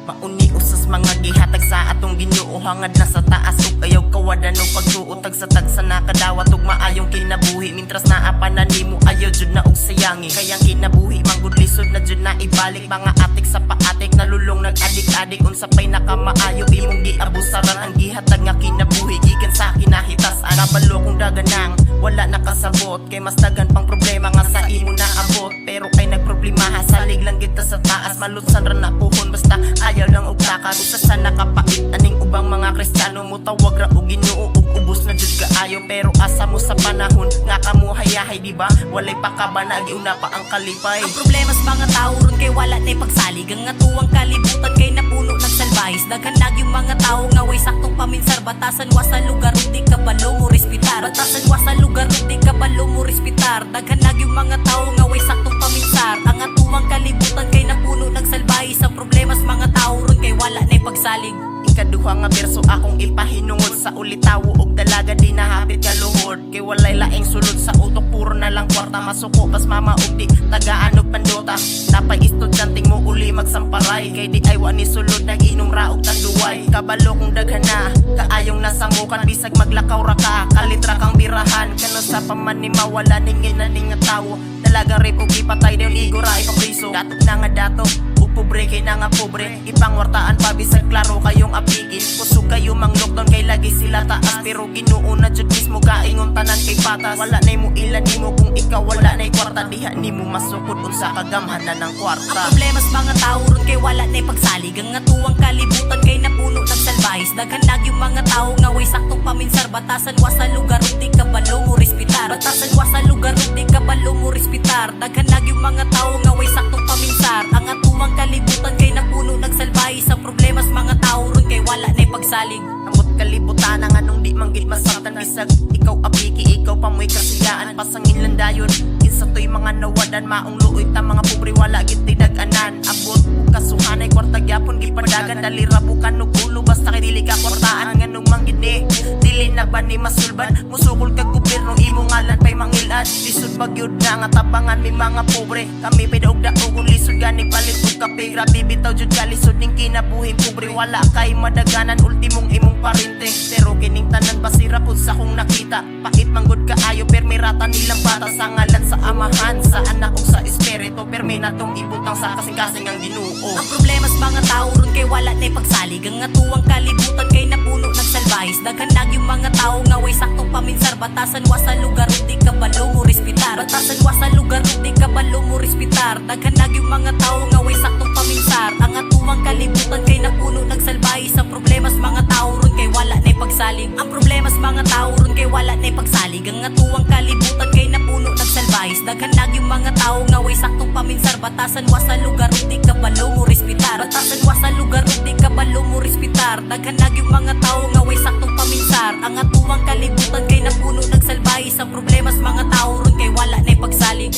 Mauni usas mga gihatag sa atong Ginoo, hangad na sa taas ug ayaw kawadan og pagtuotag sa tagsa nakadawat ug maayong kinabuhi. Mintras naa na nimo ayaw jud na og sayangi, kayang kinabuhi manggod lisod na jud na ibalik. Mga atik sa paatik nalulong nag-adik-adik, unsa pay nakamaayo imong giabusaran ang gihatag nga kinabuhi gikan sa kinahitasan. Nabalo kung daganang wala nakasabot, kay mas dagan pang problema nga sa imo naabot. Pero kay nagproblema salig lang kita sa taas, malutsan ra na puhon basta ayaw lang og takas. Usa sa nakapait aning ubang mga Kristiyano mo tawag ra og Ginoo ug ubos na jud kaayo. Pero asa mo sa panahon nga kamo hayahay, di ba? Walay pa ka ba nagiuna pa ang kalipay. Ang problema sa mga tao ron kay wala nay pagsalig, ang atuwang kalibutan kay napuno ng salbayis. Daghan lag yung mga tao nga way saktong paminsar, batasan wa sa lugar ug di kabalo mo respitar. Batasan wa sa lugar ug di kabalo mo respitar. Daghan lag yung mga tao nga way saktong paminsar, ang atuwang kalibutan kay napuno ng salbayis. Ang problema sa mga tao ron kay wala nay pagsalig. Ikaduha nga berso akong ipahinungod, sa ulitawo og dalaga di nahapit ka luhod. Kay walay laing sulod sa utok, puro na lang kwarta. Masuko pas mama og di tagaan og pandota. Napay estudyanteng mo uli magsamparay, kay di ay wani sulod nag-inom ra og tanduway. Kabalo kung daghan na kaayong nasangukan, bisag maglakaw ra ka kalitra kang birahan. Kano sa paman ni mawala ningin na ning nga tawo, dalaga rip og ipatay dayon igo ra ipapriso. Datot na nga dato pobre kay na nga pobre, ipangwartaan pa bisag klaro kayong apigin. Kusog kayo mang lockdown kay lagi sila taas, pero Ginoo na jud mismo kaingon tanan kay patas. Wala nay mo ilan nimo kung ikaw wala nay kwarta, diha nimo masukod unsa kagamhanan ng kwarta. Ang problema sa mga tao ron kay wala nay pagsalig, ang atuwang kalibutan kay napuno ng salbayis. Daghan lag yung mga tao nga way saktong paminsar, batasan wa sa lugar ug di kabalo mo respitar. Batasan wa sa lugar ug di kabalo mo respitar. Daghan lag yung mga tao nga way saktong paminsar, ang atuwang kalibutan kay napuno ng salbayis. Ang problema sa mga tao ron kay wala nay pagsalig. Amot kalibutan ang anong di manggid masaktan, bisag ikaw apiki, ikaw pa mo'y kasiyaan. Pasangin lang dayon kinsa to'y mga nawadan, maong luoy ta mga pobre wala gid dag-anan. Abot kasuhanay kwarta gyapon gipadagan, dali ra bukan og ulo basta kay dili ka kwartaan. Nganong manggid ni dili na ba ni masulban, musukol ka gobyerno imo ngalan pay mangilan. Lisod bagyod na nga tabangan mi mga pobre, kami pay daog-daog kung lisod gani palit og kape. Grabe bitaw jud ka lisod ning kinabuhi pobre, wala kay madaganan ultimong imong parente. Pero kining tanan basira pud sa kong nakita, pait manggod kaayo permirata nilang bata. Sa ngalan sa amahan, sa anak ug sa espiritu, permi natong ibutang sa kasing-kasing ang Ginoo. Ang problema sa mga tao ron kay wala nay pagsalig, ang atuwang kalibutan kay napuno ng salbayis. Daghan lag yung mga tao nga way saktong paminsar, batasan wa sa lugar ug di kabalo mo respitar. Batasan wa sa lugar ug di kabalo mo respitar. Daghan lag yung mga tao nga way saktong paminsar, ang atuwang kalibutan kay napuno ng salbayis. Ang problema sa mga tao ron kay wala nay pagsalig. Ang problema sa mga tao ron kay wala nay pagsalig, ang atuwang kalibutan kay napuno ng salbayis. Daghan lag yung mga tao nga way saktong paminsar, batasan wa sa lugar ug di kabalo mo respitar. Batasan wa sa lugar ug di kabalo mo respitar. Daghan lag yung mga tao nga way saktong paminsar, ang atuwang kalibutan kay napuno ng salbayis. Ang problema sa mga tao ron kay wala nay pagsalig.